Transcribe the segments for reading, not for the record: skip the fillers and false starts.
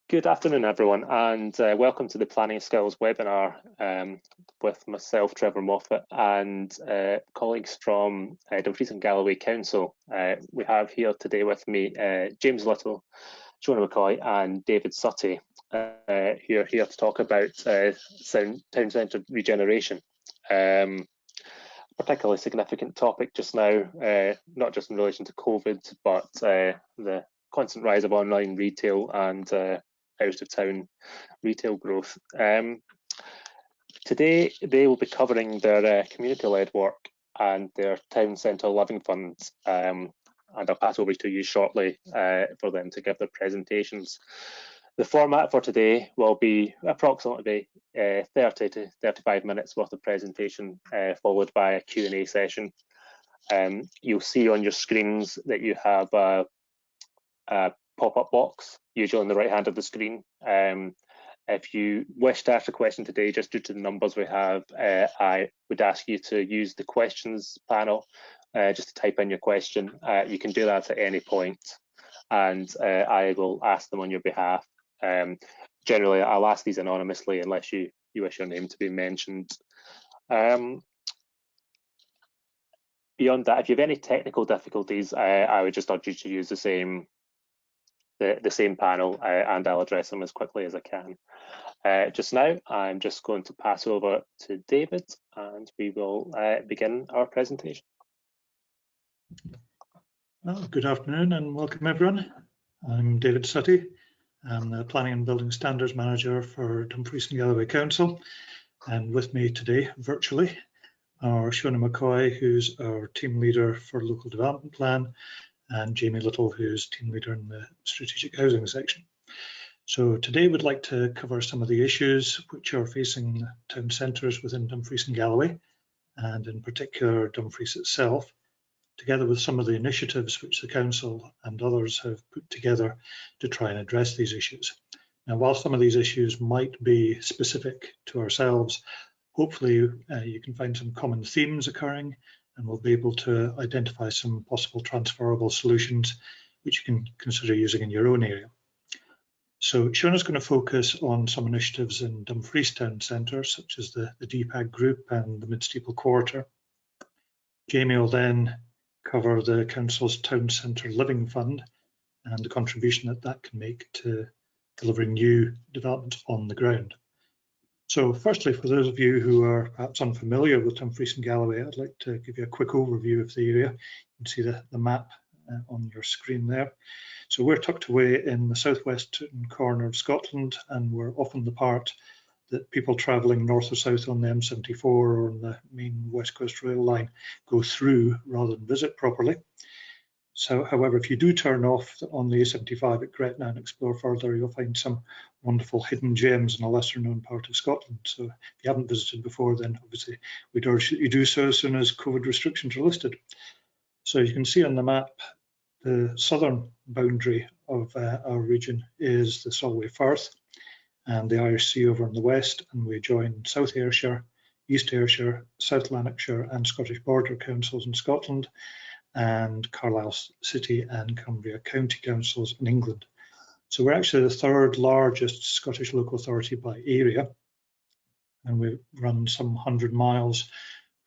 Good afternoon, everyone, and welcome to the Planning Skills webinar with myself, Trevor Moffat, and colleagues from Dumfries and Galloway Council. We have here today with me James Little, Shona McCoy, and David Suttie, who are here to talk about town centre regeneration. Particularly significant topic just now, not just in relation to COVID, but the constant rise of online retail and out of town retail growth. Today they will be covering their community-led work and their town centre living funds, and I'll pass over to you shortly for them to give their presentations. The format for today will be approximately 30 to 35 minutes worth of presentation, followed by a Q&A session. You'll see on your screens that you have a pop-up box, usually on the right hand of the screen. If you wish to ask a question today, just due to the numbers we have, I would ask you to use the questions panel just to type in your question. You can do that at any point, and I will ask them on your behalf. Generally, I'll ask these anonymously unless you wish your name to be mentioned. Beyond that, if you have any technical difficulties, I would just urge you to use the same panel, and I'll address them as quickly as I can. Just now, I'm just going to pass over to David, and we will begin our presentation. Well, good afternoon and welcome everyone. I'm David Suttie. I'm the Planning and Building Standards Manager for Dumfries and Galloway Council, and with me today, virtually, are Shona McCoy, who's our team leader for Local Development Plan, and Jamie Little, who's team leader in the Strategic Housing section. So today we'd like to cover some of the issues which are facing town centres within Dumfries and Galloway, and in particular Dumfries itself, together with some of the initiatives which the Council and others have put together to try and address these issues. Now, while some of these issues might be specific to ourselves, hopefully you can find some common themes occurring, and we'll be able to identify some possible transferable solutions which you can consider using in your own area. So Shona's going to focus on some initiatives in Dumfries Town Centre, such as the DPAG group and the Midsteeple Quarter. Jamie will then cover the Council's Town Centre Living Fund and the contribution that can make to delivering new developments on the ground. So firstly, for those of you who are perhaps unfamiliar with Dumfries and Galloway, I'd like to give you a quick overview of the area. You can see the map on your screen there. So we're tucked away in the southwestern corner of Scotland, and we're often the part that people travelling north or south on the M74 or on the main West Coast rail line go through rather than visit properly. So, however, if you do turn off on the A75 at Gretna and explore further, you'll find some wonderful hidden gems in a lesser known part of Scotland. So if you haven't visited before, then obviously we'd urge that you do so as soon as COVID restrictions are lifted. So you can see on the map, the southern boundary of our region is the Solway Firth and the Irish Sea over in the west, and we join South Ayrshire, East Ayrshire, South Lanarkshire and Scottish Border Councils in Scotland, and Carlisle City and Cumbria County Councils in England. So we're actually the third largest Scottish local authority by area, and we run some 100 miles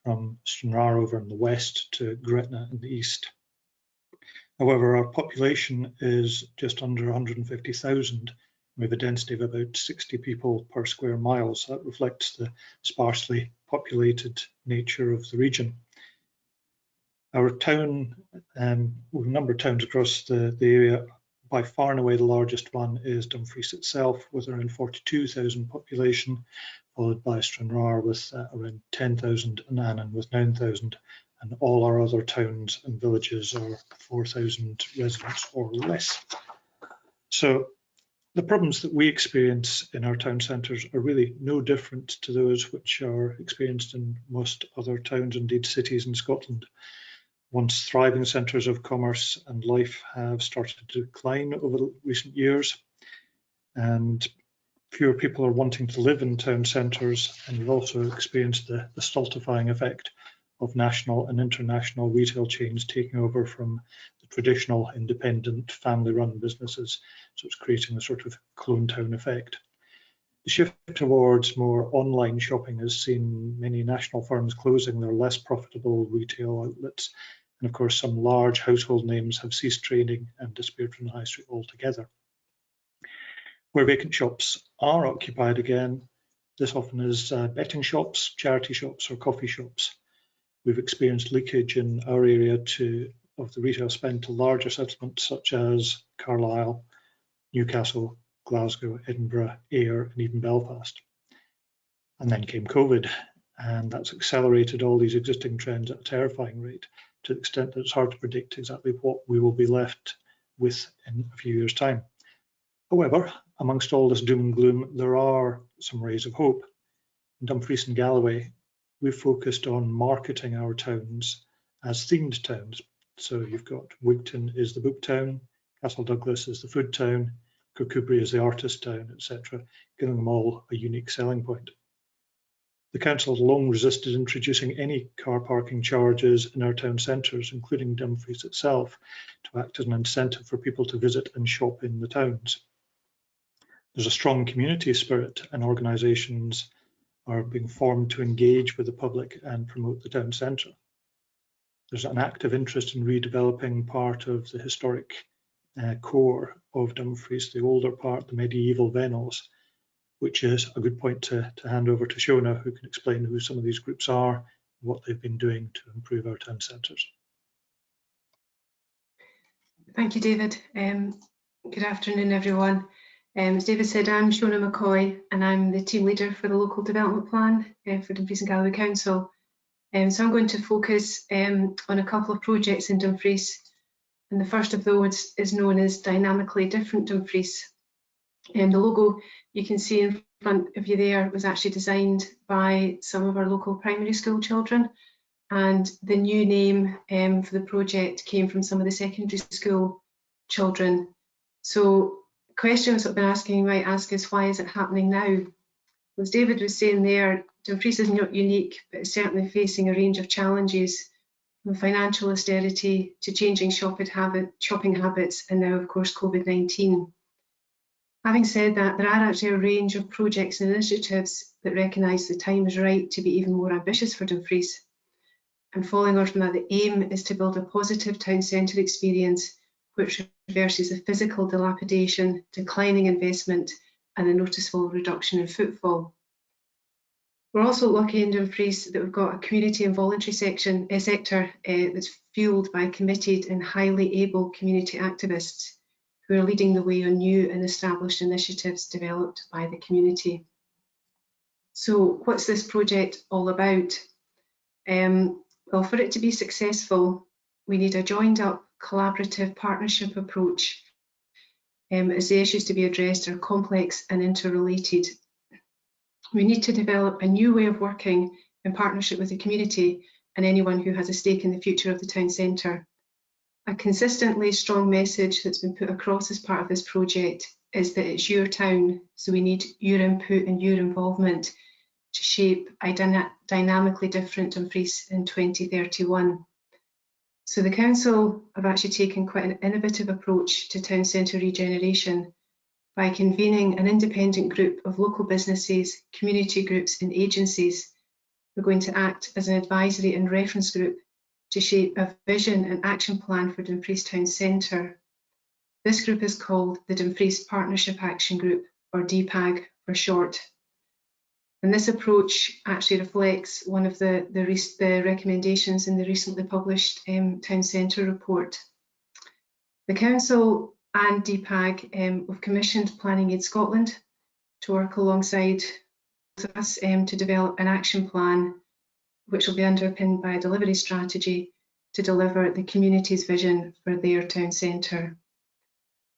from Stranraer over in the west to Gretna in the east. However, our population is just under 150,000. We have a density of about 60 people per square mile, so that reflects the sparsely populated nature of the region. Our town, we have a number of towns across the area. By far and away the largest one is Dumfries itself, with around 42,000 population, followed by Stranraer with around 10,000 and Annan with 9,000, and all our other towns and villages are 4,000 residents or less. So the problems that we experience in our town centres are really no different to those which are experienced in most other towns, indeed cities in Scotland. Once thriving centres of commerce and life have started to decline over the recent years, and fewer people are wanting to live in town centres, and we've also experienced the stultifying effect of national and international retail chains taking over from the traditional independent family-run businesses. So it's creating a sort of clone town effect. The shift towards more online shopping has seen many national firms closing their less profitable retail outlets. And of course, some large household names have ceased trading and disappeared from the high street altogether. Where vacant shops are occupied again, this often is betting shops, charity shops or coffee shops. We've experienced leakage in our area of the retail spend to larger settlements such as Carlisle, Newcastle, Glasgow, Edinburgh, Ayr and even Belfast. And then came COVID, and that's accelerated all these existing trends at a terrifying rate, to the extent that it's hard to predict exactly what we will be left with in a few years' time. However, amongst all this doom and gloom, there are some rays of hope. In Dumfries and Galloway, we've focused on marketing our towns as themed towns. So you've got Wigton is the book town, Castle Douglas is the food town, Kirkcudbright is the artist town, etc., giving them all a unique selling point. The council has long resisted introducing any car parking charges in our town centres, including Dumfries itself, to act as an incentive for people to visit and shop in the towns. There's a strong community spirit, and organisations are being formed to engage with the public and promote the town centre. There's an active interest in redeveloping part of the historic core of Dumfries, the older part, the medieval Venels, which is a good point to hand over to Shona, who can explain who some of these groups are and what they've been doing to improve our town centres. Thank you, David. Good afternoon, everyone. As David said, I'm Shona McCoy, and I'm the team leader for the local development plan for Dumfries and Galloway Council. So I'm going to focus on a couple of projects in Dumfries, and the first of those is known as Dynamically Different Dumfries. The logo you can see in front of you there was actually designed by some of our local primary school children, and the new name for the project came from some of the secondary school children. So questions I've been asking, you might ask, is why is it happening now? As David was saying there, Dumfries is not unique, but it's certainly facing a range of challenges, from financial austerity to changing shopping habits, and now, of course, COVID-19. Having said that, there are actually a range of projects and initiatives that recognise the time is right to be even more ambitious for Dumfries. And following on from that, the aim is to build a positive town centre experience which reverses the physical dilapidation, declining investment and a noticeable reduction in footfall. We're also lucky in Dumfries that we've got a community and voluntary sector that's fuelled by committed and highly able community activists who are leading the way on new and established initiatives developed by the community. So what's this project all about? Well, for it to be successful, we need a joined up collaborative partnership approach, as the issues to be addressed are complex and interrelated. We need to develop a new way of working in partnership with the community and anyone who has a stake in the future of the town centre. A consistently strong message that's been put across as part of this project is that it's your town, so we need your input and your involvement to shape a dynamically different Dumfries in 2031. So the council have actually taken quite an innovative approach to town centre regeneration by convening an independent group of local businesses, community groups and agencies. We're going to act as an advisory and reference group to shape a vision and action plan for Dumfries Town Centre. This group is called the Dumfries Partnership Action Group, or DPAG for short. And this approach actually reflects one of the recommendations in the recently published Town Centre report. The Council and DPAG have commissioned Planning Aid Scotland to work alongside us to develop an action plan which will be underpinned by a delivery strategy to deliver the community's vision for their town centre.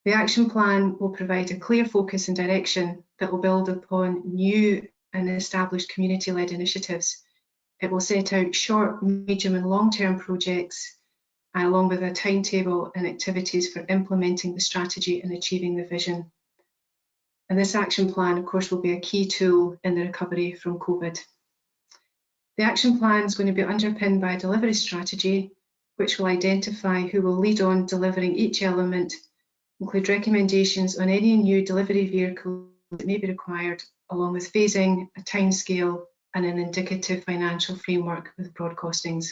The action plan will provide a clear focus and direction that will build upon new and established community-led initiatives. It will set out short, medium and long-term projects along with a timetable and activities for implementing the strategy and achieving the vision. And this action plan, of course, will be a key tool in the recovery from COVID. The action plan is going to be underpinned by a delivery strategy, which will identify who will lead on delivering each element, include recommendations on any new delivery vehicle that may be required, along with phasing, a timescale, and an indicative financial framework with broad costings.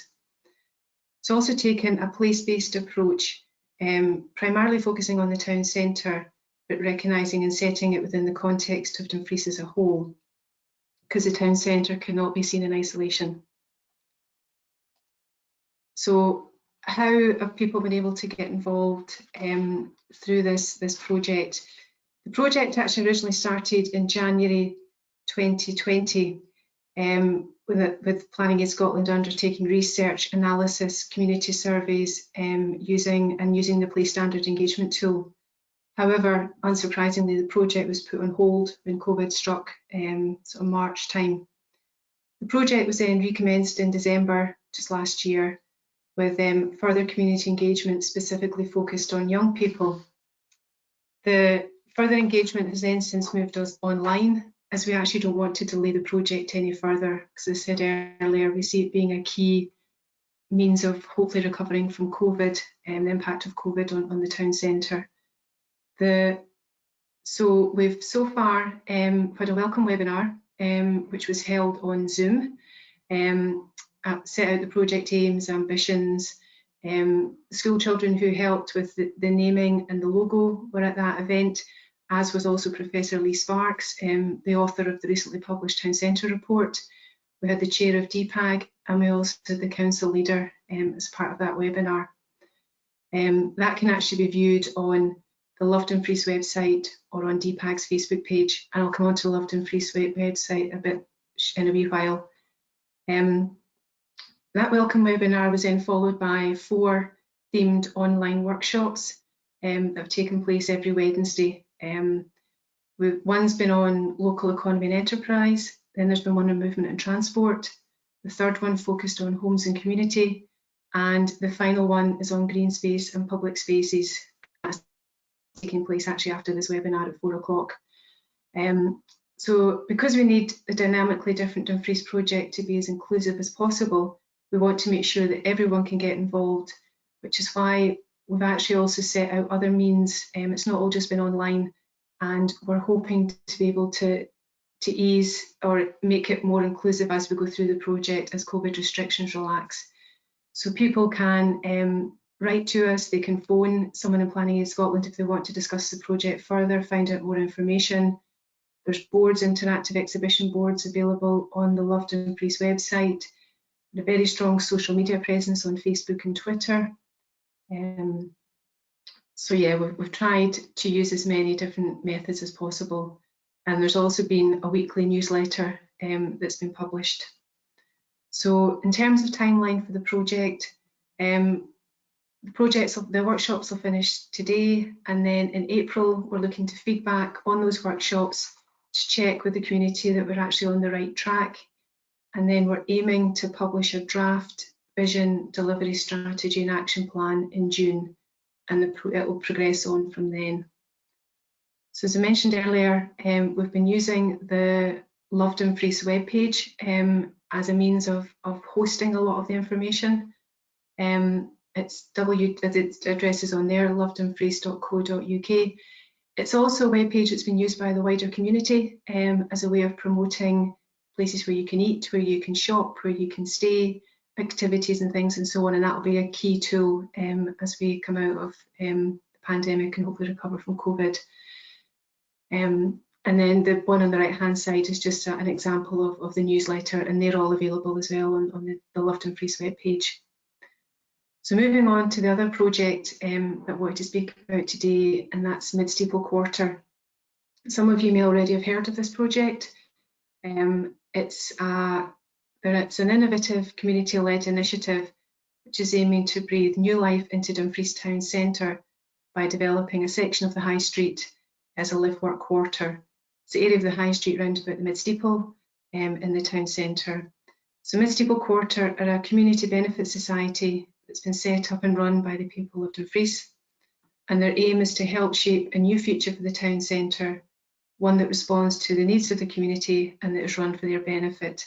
It's also taken a place-based approach, primarily focusing on the town centre, but recognising and setting it within the context of Dumfries as a whole, because the town centre cannot be seen in isolation. So how have people been able to get involved through this project? The project actually originally started in January 2020 with Planning in Scotland undertaking research, analysis, community surveys, using the Place Standard engagement tool. However, unsurprisingly, the project was put on hold when COVID struck, sort of March time. The project was then recommenced in December just last year with further community engagement specifically focused on young people. The further engagement has then since moved us online, as we actually don't want to delay the project any further, because as I said earlier, we see it being a key means of hopefully recovering from COVID and the impact of COVID on the town centre. So we've so far had a welcome webinar, which was held on Zoom, set out the project aims, ambitions. School children who helped with the naming and the logo were at that event, as was also Professor Lee Sparks, the author of the recently published Town Centre report. We had the chair of DPAG, and we also had the council leader as part of that webinar. That can actually be viewed on the Love Dumfries website or on DPAG's Facebook page, and I'll come on to the Love Dumfries website a bit in a wee while. That welcome webinar was then followed by 4 themed online workshops that have taken place every Wednesday. One's been on local economy and enterprise, then there's been one on movement and transport, the third one focused on homes and community, and the final one is on green space and public spaces. That's taking place actually after this webinar at 4 o'clock. So because we need the dynamically different Dumfries project to be as inclusive as possible, we want to make sure that everyone can get involved, which is why we've actually also set out other means. It's not all just been online, and we're hoping to be able to ease or make it more inclusive as we go through the project as COVID restrictions relax. So people can write to us, they can phone someone in Planning in Scotland if they want to discuss the project further, find out more information. There's boards, interactive exhibition boards available on the Love Dumfries website, a very strong social media presence on Facebook and Twitter. So yeah, we've tried to use as many different methods as possible, and there's also been a weekly newsletter that's been published. So in terms of timeline for the project, the workshops will finish today, and then in April we're looking to feedback on those workshops to check with the community that we're actually on the right track, and then we're aiming to publish a draft vision, delivery strategy and action plan in June, and it will progress on from then. So as I mentioned earlier, we've been using the Love Dumfries webpage as a means of hosting a lot of the information. Its address is on there, lovedumfries.co.uk. It's also a webpage that's been used by the wider community as a way of promoting places where you can eat, where you can shop, where you can stay, activities and things and so on, and that will be a key tool as we come out of the pandemic and hopefully recover from COVID. And then the one on the right hand side is just an example of the newsletter, and they're all available as well on the Love Dumfries webpage. So moving on to the other project that I wanted to speak about today, and that's Midsteeple Quarter. Some of you may already have heard of this project. It's an innovative community-led initiative which is aiming to breathe new life into Dumfries town centre by developing a section of the High Street as a live-work quarter. It's the area of the High Street round about the Midsteeple in the town centre. So Midsteeple Quarter are a community benefit society that's been set up and run by the people of Dumfries, and their aim is to help shape a new future for the town centre, one that responds to the needs of the community and that is run for their benefit.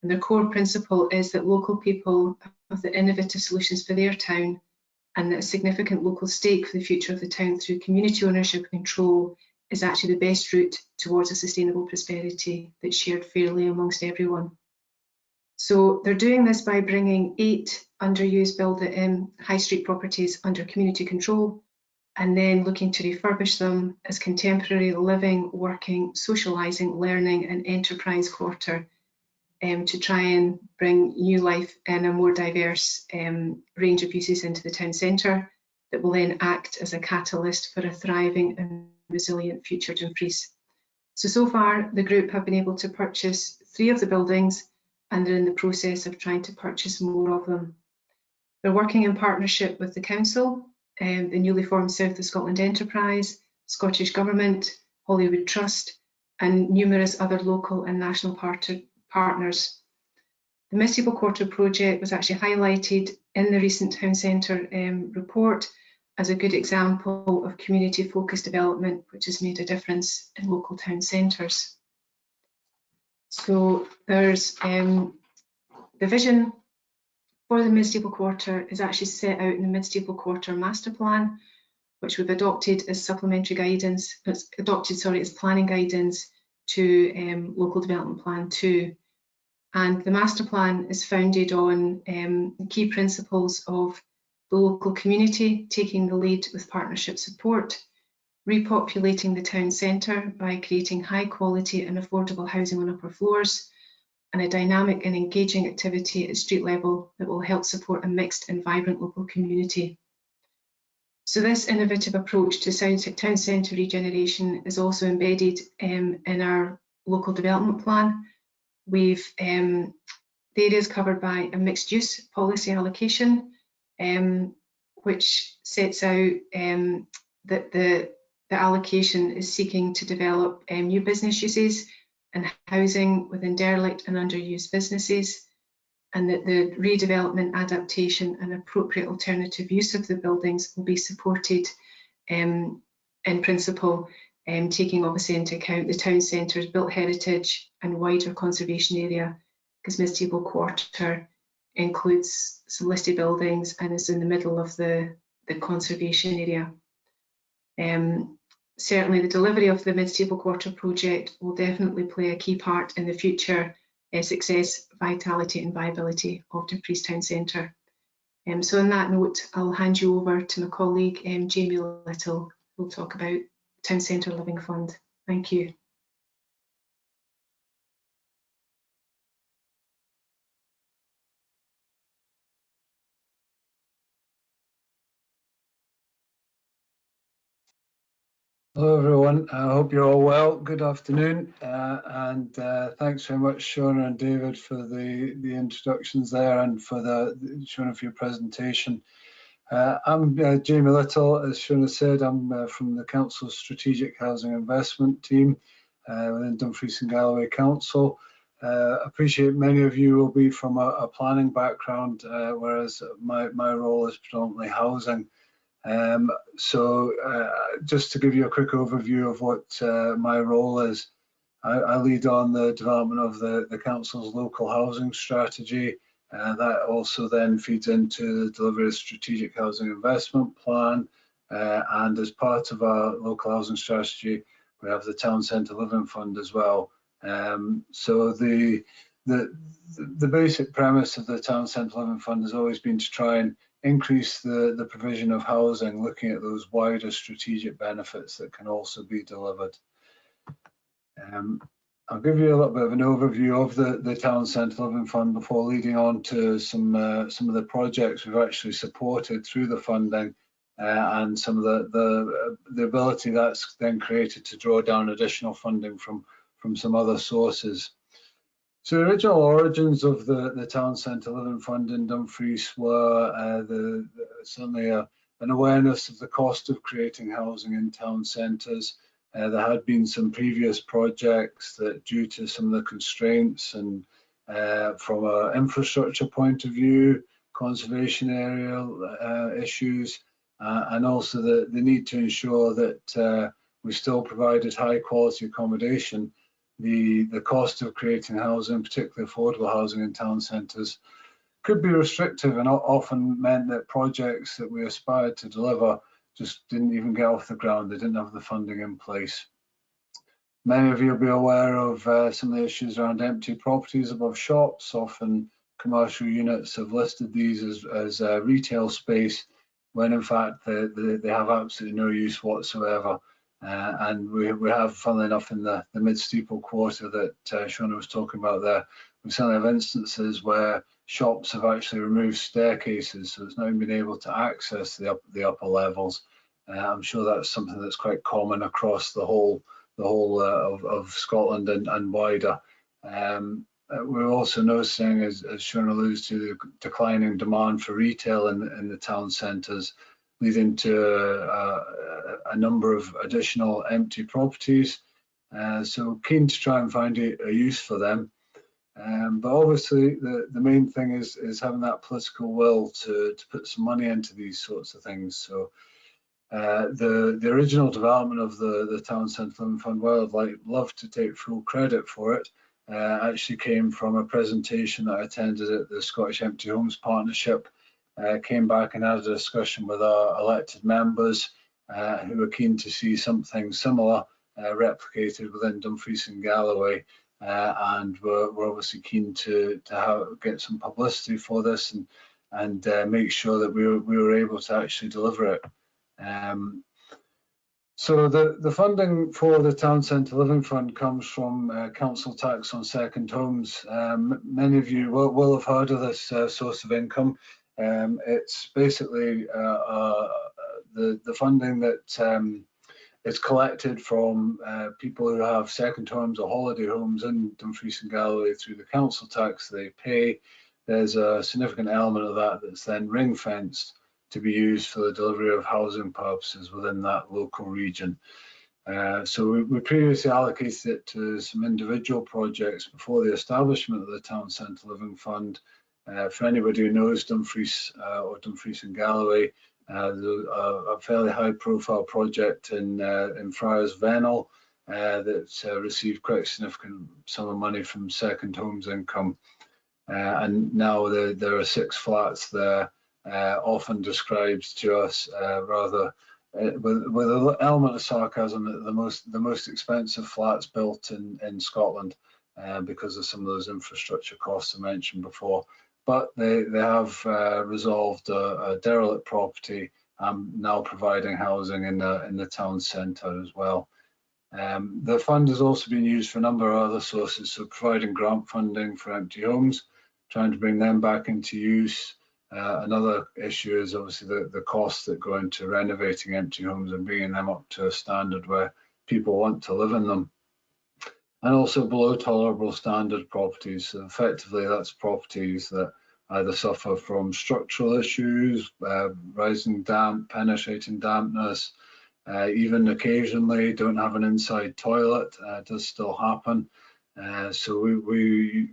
And their core principle is that local people have the innovative solutions for their town, and that a significant local stake for the future of the town through community ownership and control is actually the best route towards a sustainable prosperity that's shared fairly amongst everyone. So they're doing this by bringing 8 underused high street properties under community control, and then looking to refurbish them as contemporary living, working, socialising, learning and enterprise quarter, to try and bring new life and a more diverse range of uses into the town centre that will then act as a catalyst for a thriving and resilient future Dumfries. So far the group have been able to purchase 3 of the buildings, and they're in the process of trying to purchase more of them. They're working in partnership with the council, the newly formed South of Scotland Enterprise, Scottish Government, Hollywood Trust and numerous other local and national partners. The Midsteeple Quarter project was actually highlighted in the recent town centre report as a good example of community focused development which has made a difference in local town centres. So there's the vision for the Midsteeple Quarter is actually set out in the Midsteeple Quarter Masterplan, which we've adopted as supplementary guidance, as planning guidance to Local Development Plan 2. And the master plan is founded on key principles of the local community taking the lead with partnership support, repopulating the town centre by creating high quality and affordable housing on upper floors, and a dynamic and engaging activity at street level that will help support a mixed and vibrant local community. So this innovative approach to town centre regeneration is also embedded in our local development plan. We've the areas covered by a mixed use policy allocation, which sets out that the allocation is seeking to develop new business uses and housing within derelict and underused businesses, and that the redevelopment, adaptation and appropriate alternative use of the buildings will be supported in principle, taking obviously into account the town centre's built heritage and wider conservation area, because Midsteeple Quarter includes some listed buildings and is in the middle of the conservation area. Certainly the delivery of the Midsteeple Quarter project will definitely play a key part in the future success, vitality and viability of Dumfries Town Centre. So on that note, I'll hand you over to my colleague Jamie Little, who will talk about Town Centre Living Fund. Thank you. Hello everyone, I hope you're all well. Good afternoon, and thanks very much Shona and David for the introductions there, and for Shona for your presentation. I'm Jamie Little, as Shona said. I'm from the Council's Strategic Housing Investment team within Dumfries and Galloway Council. Appreciate many of you will be from a planning background, whereas my role is predominantly housing. Just to give you a quick overview of what my role is, I lead on the development of the Council's local housing strategy. That also then feeds into the delivery of strategic housing investment plan, and as part of our local housing strategy we have the Town Centre Living Fund as well. So the basic premise of the Town Centre Living Fund has always been to try and increase the provision of housing, looking at those wider strategic benefits that can also be delivered. I'll give you a little bit of an overview of the Town Centre Living Fund before leading on to some of the projects we've actually supported through the funding, and some of the ability that's then created to draw down additional funding from some other sources. So the original origins of the Town Centre Living Fund in Dumfries were certainly an awareness of the cost of creating housing in town centres. There had been some previous projects that, due to some of the constraints and from an infrastructure point of view, conservation area issues, and also the need to ensure that we still provided high quality accommodation, the cost of creating housing, particularly affordable housing in town centres, could be restrictive and often meant that projects that we aspired to deliver just didn't even get off the ground. They didn't have the funding in place. Many of you will be aware of some of the issues around empty properties above shops. Often commercial units have listed these as retail space, when in fact they have absolutely no use whatsoever. And we have, funnily enough, in the Midsteeple quarter that Shona was talking about there, we certainly have instances where shops have actually removed staircases, so it's not even been able to access the upper levels. I'm sure that's something that's quite common across the whole of Scotland and wider. We're also noticing, as Shona alludes to, the declining demand for retail in the town centres, leading to a number of additional empty properties. So keen to try and find a use for them. But obviously the main thing is having that political will to put some money into these sorts of things. So the original development of the Town Centre Living Fund, well, I'd love to take full credit for it, actually came from a presentation that I attended at the Scottish Empty Homes Partnership. Came back and had a discussion with our elected members who were keen to see something similar replicated within Dumfries and Galloway, and we're obviously keen to get some publicity for this and make sure that we were able to actually deliver it. So the funding for the Town Centre Living Fund comes from council tax on second homes. Many of you will have heard of this source of income. It's basically the funding that is collected from people who have second homes or holiday homes in Dumfries and Galloway through the council tax they pay. There's a significant element of that that's then ring fenced to be used for the delivery of housing purposes within that local region. So we previously allocated it to some individual projects before the establishment of the Town Centre Living Fund. For anybody who knows Dumfries or Dumfries and Galloway, a fairly high profile project in Friars Vennel that's received quite a significant sum of money from second homes income. And now there are 6 flats there, often described to us rather with an element of sarcasm, the most expensive flats built in Scotland because of some of those infrastructure costs I mentioned before. But they have resolved a derelict property, now providing housing in the town centre as well. The fund has also been used for a number of other sources, so providing grant funding for empty homes, trying to bring them back into use. Another issue is obviously the costs that go into renovating empty homes and bringing them up to a standard where people want to live in them. And also below tolerable standard properties. So effectively, that's properties that either suffer from structural issues, rising damp, penetrating dampness, even occasionally don't have an inside toilet. It does still happen. So we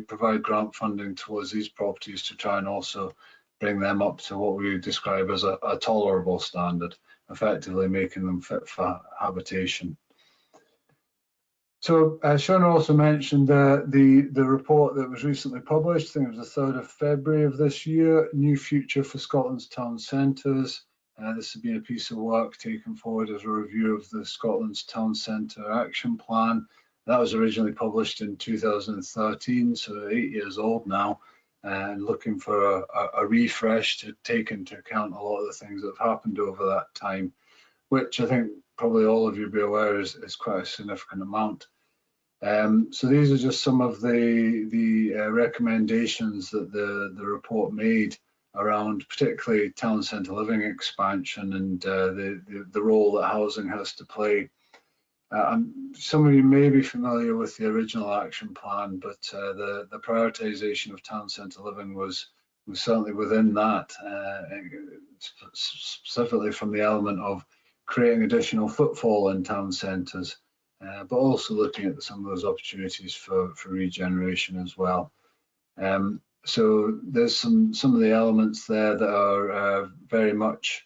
provide grant funding towards these properties to try and also bring them up to what we describe as a tolerable standard, effectively making them fit for habitation. So Shona also mentioned the report that was recently published. I think it was the 3rd of February of this year, New Future for Scotland's Town Centres. This has been a piece of work taken forward as a review of the Scotland's Town Centre Action Plan. That was originally published in 2013, so 8 years old now, and looking for a refresh to take into account a lot of the things that have happened over that time, which I think probably all of you be aware is quite a significant amount. So these are just some of the recommendations that the report made around particularly town centre living expansion and the role that housing has to play. Some of you may be familiar with the original action plan, but the prioritisation of town centre living was certainly within that, specifically from the element of creating additional footfall in town centres, but also looking at some of those opportunities for regeneration as well. So there's some of the elements there that are very much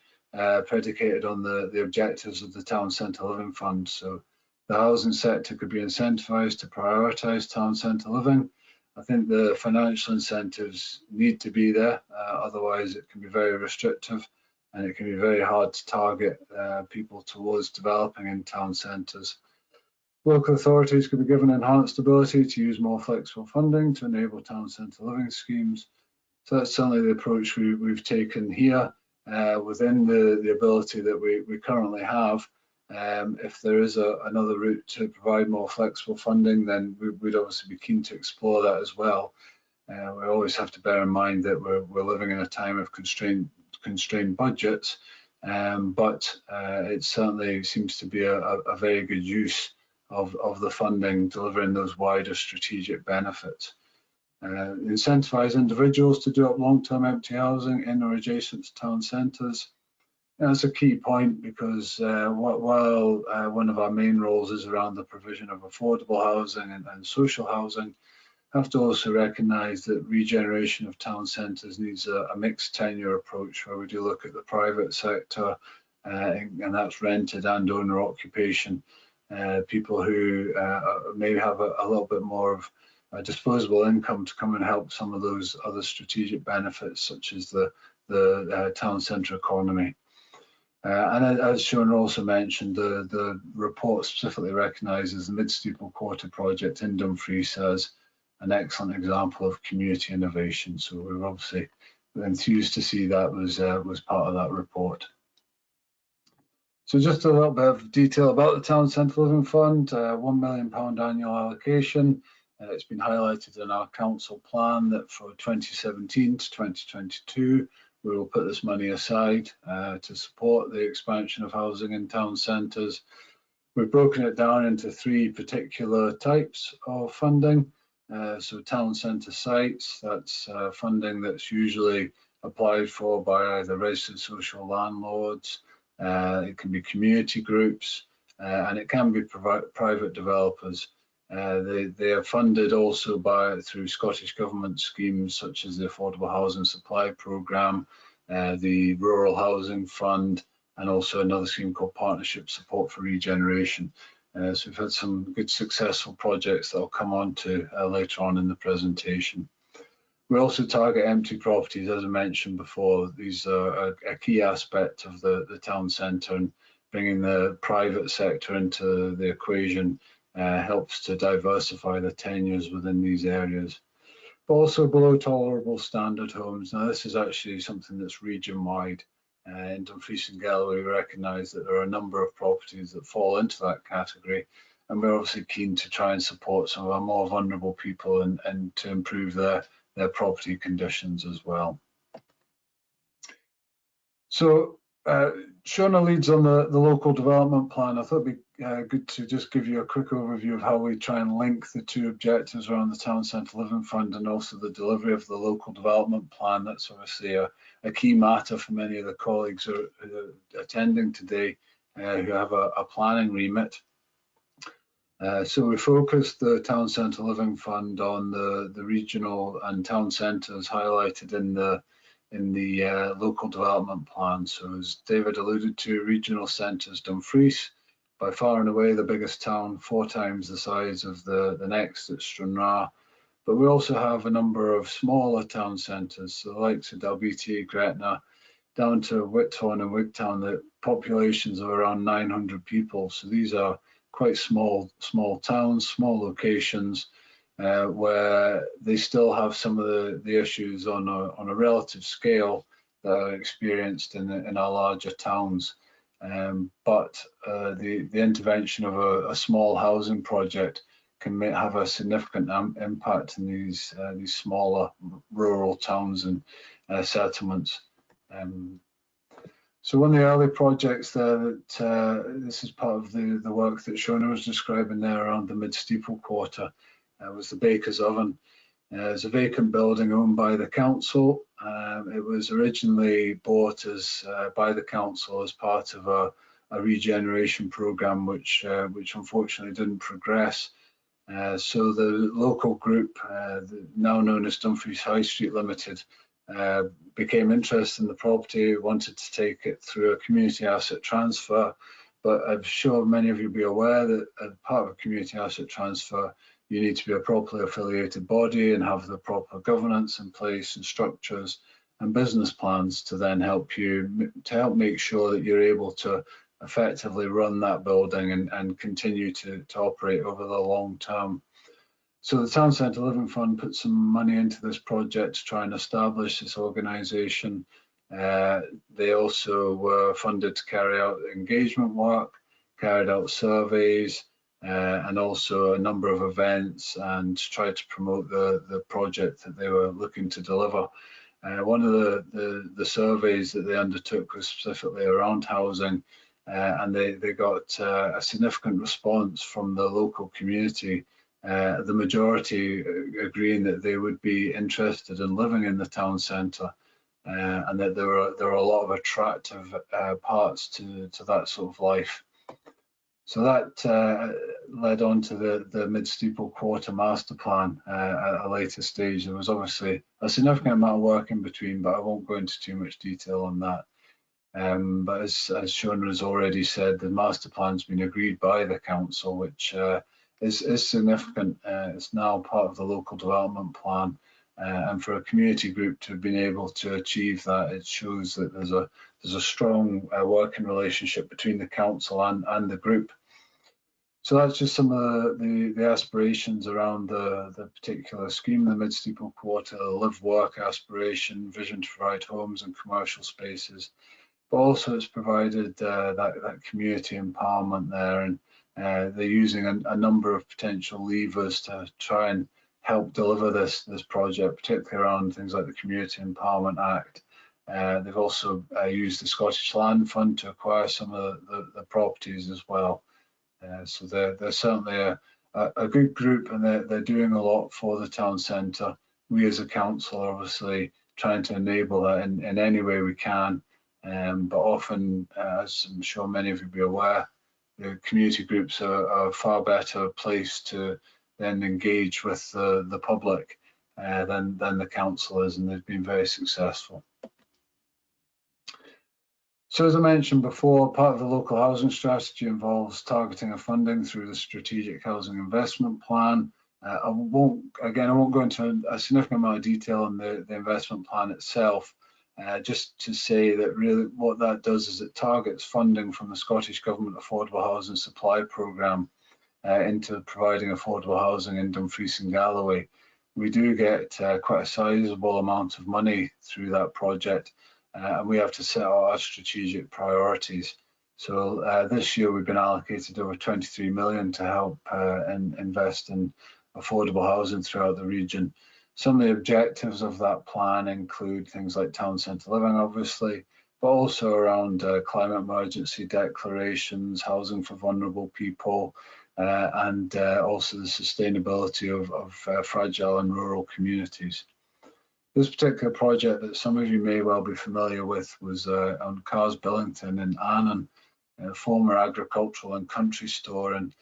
predicated on the objectives of the Town Centre Living Fund. So the housing sector could be incentivised to prioritise town centre living. I think the financial incentives need to be there, otherwise it can be very restrictive and it can be very hard to target people towards developing in town centres. Local authorities could be given enhanced ability to use more flexible funding to enable town centre living schemes. So that's certainly the approach we've taken here within the ability that we currently have. If there is another route to provide more flexible funding, then we'd obviously be keen to explore that as well. We always have to bear in mind that we're living in a time of constrained budgets, but it certainly seems to be a very good use of the funding, delivering those wider strategic benefits. Incentivise individuals to do up long-term empty housing in or adjacent to town centres. That's a key point because while one of our main roles is around the provision of affordable housing and social housing, I have to also recognise that regeneration of town centres needs a mixed tenure approach where we do look at the private sector, and that's rented and owner occupation, people who maybe have a little bit more of disposable income to come and help some of those other strategic benefits, such as the town centre economy. And as Shona also mentioned, the report specifically recognises the Midsteeple Quarter project in Dumfries as an excellent example of community innovation. So we were obviously enthused to see that was part of that report. So just a little bit of detail about the Town Centre Living Fund, £1 million annual allocation. It's been highlighted in our council plan that for 2017 to 2022, we will put this money aside to support the expansion of housing in town centres. We've broken it down into three particular types of funding. So town centre sites, that's funding that's usually applied for by either registered social landlords, it can be community groups, and it can be private developers. They are funded also through Scottish Government schemes such as the Affordable Housing Supply Programme, the Rural Housing Fund, and also another scheme called Partnership Support for Regeneration. So we've had some good successful projects that I'll come on to later on in the presentation. We also target empty properties, as I mentioned before. These are a key aspect of the town centre, and bringing the private sector into the equation helps to diversify the tenures within these areas. But also below tolerable standard homes. Now this is actually something that's region-wide. In Dumfries and Galloway, we recognise that there are a number of properties that fall into that category, and we're obviously keen to try and support some of our more vulnerable people and to improve their property conditions as well. So Shona leads on the local development plan. I thought it'd be good to just give you a quick overview of how we try and link the two objectives around the Town Centre Living Fund and also the delivery of the local development plan. That's obviously a key matter for many of the colleagues who are attending today who have a planning remit. So we focused the Town Centre Living Fund on the regional and town centres highlighted in the local development plan. So as David alluded to, regional centres Dumfries, by far and away the biggest town, 4 times the size of the next at Stranraer. But we also have a number of smaller town centres, so the likes of Dalbeattie, Gretna, down to Whithorn and Wigtown, the populations of around 900 people. So these are quite small towns, small locations, where they still have some of the issues on a relative scale that are experienced in our larger towns. But the intervention of a small housing project can have a significant impact in these smaller rural towns and settlements. So one of the early projects there that this is part of the work that Shona was describing there around the Midsteeple Quarter was the Baker's Oven. It's a vacant building owned by the council. It was originally bought by the council as part of a regeneration programme which unfortunately didn't progress. So the local group, now known as Dumfries High Street Limited, became interested in the property, wanted to take it through a community asset transfer, but I'm sure many of you will be aware that as part of a community asset transfer, you need to be a properly affiliated body and have the proper governance in place and structures and business plans to then help make sure that you're able to effectively run that building and continue to operate over the long term. So the Town Centre Living Fund put some money into this project to try and establish this organisation. They also were funded to carry out engagement work, carried out surveys, and also a number of events, and tried to promote the project that they were looking to deliver. One of the surveys that they undertook was specifically around housing, and they got a significant response from the local community. The majority agreeing that they would be interested in living in the town centre, and that there are a lot of attractive parts to that sort of life. So that led on to the Midsteeple Quarter Masterplan at a later stage. There was obviously a significant amount of work in between, but I won't go into too much detail on that. But as Shona has already said, the master plan's been agreed by the council, which is significant. It's now part of the local development plan, and for a community group to have been able to achieve that, it shows that there's a strong working relationship between the council and the group. So that's just some of the aspirations around the particular scheme, the Midsteeple Quarter, live work aspiration, vision to provide homes and commercial spaces. But also it's provided that community empowerment there, and they're using a number of potential levers to try and help deliver this project, particularly around things like the Community Empowerment Act. They've also used the Scottish Land Fund to acquire some of the properties as well. So they're certainly a good group, and they're doing a lot for the town centre. We as a council are obviously trying to enable that in any way we can. But often, as I'm sure many of you will be aware, the community groups are far better placed to then engage with the public than the council is, and they've been very successful. So as I mentioned before, part of the local housing strategy involves targeting of funding through the Strategic Housing Investment Plan. I won't go into a significant amount of detail on the investment plan itself. Just to say that really what that does is it targets funding from the Scottish Government Affordable Housing Supply Programme into providing affordable housing in Dumfries and Galloway. We do get quite a sizable amount of money through that project, and we have to set out our strategic priorities. So this year we've been allocated over 23 million to help invest in affordable housing throughout the region. Some of the objectives of that plan include things like town centre living, obviously, but also around climate emergency declarations, housing for vulnerable people, and also the sustainability of fragile and rural communities. This particular project that some of you may well be familiar with was on Cars Billington in Annan, a former agricultural and country store. And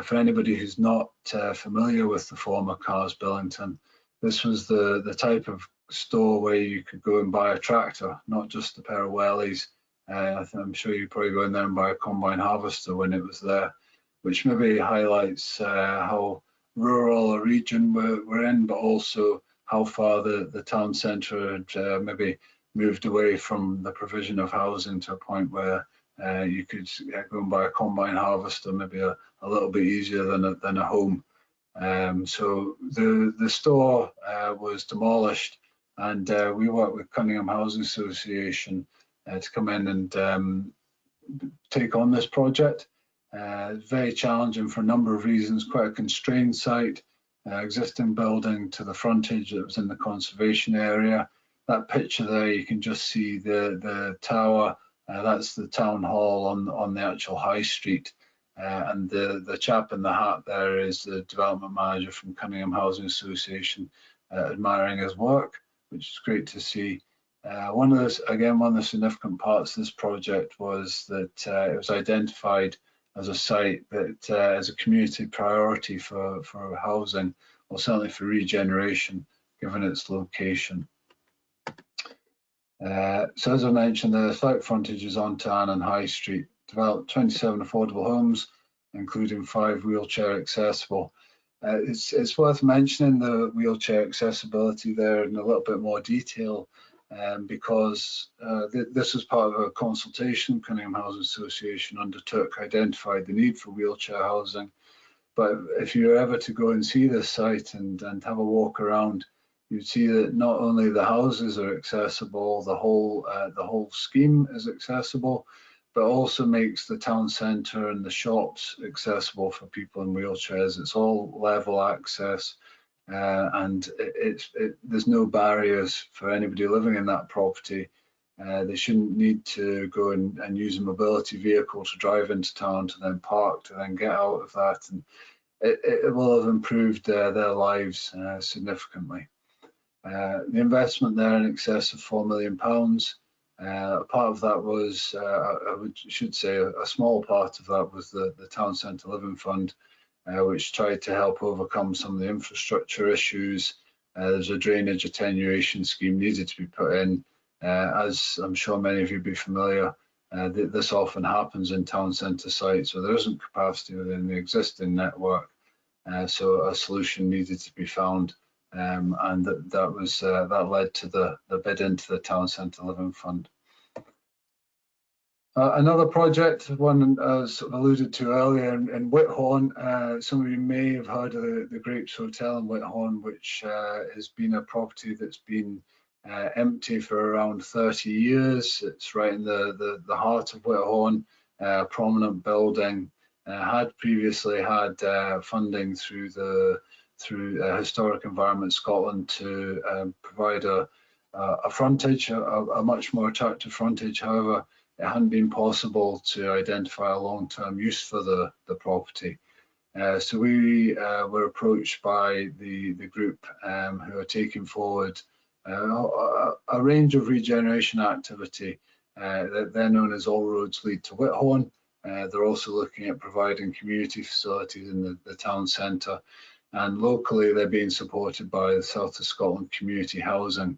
for anybody who's not familiar with the former Cars Billington, this was the type of store where you could go and buy a tractor, not just a pair of wellies. I'm sure you probably go in there and buy a combine harvester when it was there, which maybe highlights how rural a region we're in, but also how far the town centre had maybe moved away from the provision of housing to a point where you could go and buy a combine harvester maybe a little bit easier than a home. So the store was demolished, and we worked with Cunningham Housing Association to come in and take on this project. Very challenging for a number of reasons, quite a constrained site, existing building to the frontage that was in the conservation area. That picture there, you can just see the tower, that's the town hall on the actual high street. And the chap in the hat there is the development manager from Cunningham Housing Association, admiring his work, which is great to see. One of the significant parts of this project was that it was identified as a site that as a community priority for housing, or certainly for regeneration, given its location. So as I mentioned, the site frontage is on Annan High Street. developed 27 affordable homes, including 5 wheelchair accessible. It's worth mentioning the wheelchair accessibility there in a little bit more detail, because this was part of a consultation Cunningham Housing Association undertook, identified the need for wheelchair housing. But if you're ever to go and see this site and have a walk around, you'd see that not only the houses are accessible, the whole scheme is accessible, but also makes the town centre and the shops accessible for people in wheelchairs. It's all level access, and there's no barriers for anybody living in that property. They shouldn't need to go and use a mobility vehicle to drive into town to then park to then get out of that, and it will have improved their lives significantly. The investment there in excess of £4 million. Part of that was, should say, a small part of that was the Town Centre Living Fund, which tried to help overcome some of the infrastructure issues. There's a drainage attenuation scheme needed to be put in. As I'm sure many of you will be familiar, this often happens in town centre sites where there isn't capacity within the existing network. So a solution needed to be found, and that led to the bid into the Town Centre Living Fund. Another project, one as alluded to earlier in Whithorn. Some of you may have heard of the Grapes Hotel in Whithorn, which has been a property that's been empty for around 30 years. It's right in the heart of Whithorn, a prominent building. Had previously had funding through Historic Environment Scotland to provide a frontage, a much more attractive frontage. However, it hadn't been possible to identify a long-term use for the property. So we were approached by the group who are taking forward a range of regeneration activity. They're known as All Roads Lead to Whithorn. They're also looking at providing community facilities in the town centre, and locally they're being supported by the South of Scotland Community Housing,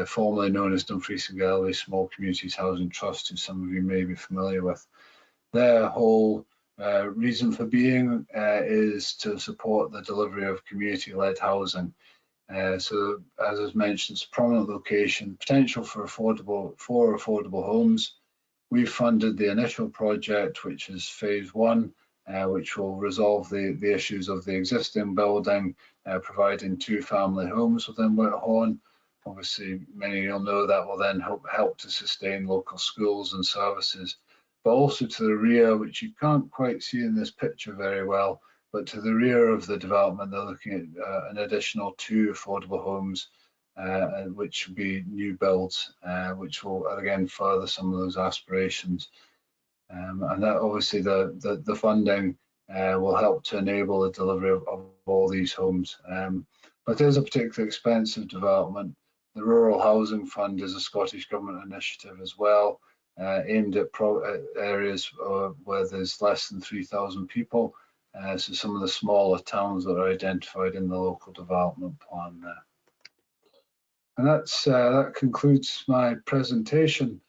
formerly known as Dumfries and Galloway Small Communities Housing Trust, who some of you may be familiar with. Their whole reason for being is to support the delivery of community-led housing. So, as was mentioned, it's a prominent location, potential for affordable homes. We've funded the initial project, which is phase 1, which will resolve the issues of the existing building, providing 2 family homes within Whithorn. Obviously, many of you will know that will then help to sustain local schools and services. But also to the rear, which you can't quite see in this picture very well, but to the rear of the development, they're looking at an additional 2 affordable homes, which will be new builds, which will again further some of those aspirations. And that obviously the funding will help to enable the delivery of all these homes. But it is a particularly expensive development. The Rural Housing Fund is a Scottish Government initiative as well, aimed at areas where there's less than 3,000 people. So some of the smaller towns that are identified in the local development plan there. And that concludes my presentation.